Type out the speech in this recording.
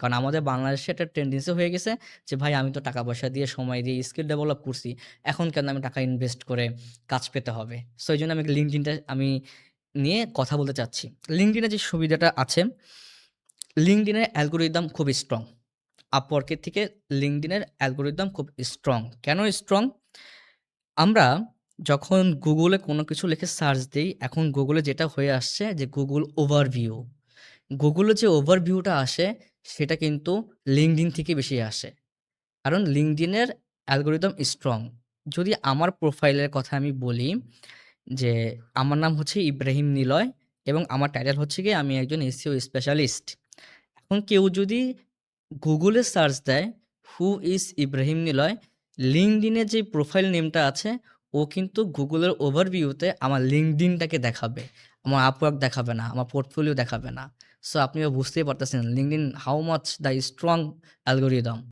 কারণ আমাদের বাংলাদেশে একটা টেনডেন্সি হয়ে গেছে যে ভাই আমি তো টাকা পয়সা দিয়ে, সময় দিয়ে স্কিল ডেভেলপ করছি। এখন কেন আমি টাকা ইনভেস্ট করে কাজ পেতে হবে? সো এইজন্য আমি LinkedIn টা নিয়ে কথা বলতে চাচ্ছি। LinkedIn এর যে সুবিধাটা আছে, LinkedIn এর অ্যালগরিদম খুব স্ট্রং। Upwork এর থেকে LinkedIn এর অ্যালগরিদম খুব স্ট্রং। কেন স্ট্রং? আমরা যখন Google এ কোনো কিছু লিখে সার্চ দেই, এখন Google এ যেটা হয়ে আসছে যে Google ওভারভিউ। Google এ যে ওভারভিউটা আসে সেটা কিন্তু LinkedIn থেকে বেশি আসে। কারণ LinkedIn এর অ্যালগরিদম স্ট্রং। যদি আমার প্রোফাইলের কথা আমি বলি যে আমার নাম হচ্ছে ইব্রাহিম নিলয় এবং আমার টাইটেল হচ্ছে গিয়ে আমি একজন SEO স্পেশালিস্ট। এখন কেউ যদি Google এ সার্চ দেয় who is Ibrahim Niloy, LinkedIn এর যে প্রোফাইল নেমটা আছে ও কিন্তু Google এর ওভারভিউতে আমার LinkedIn টাকে দেখাবে। আমার Upwork দেখাবে না, আমার পোর্টফোলিও দেখাবে না। সো আপনিও বুঝতেই পারতেছেন LinkedIn how much the strong algorithm.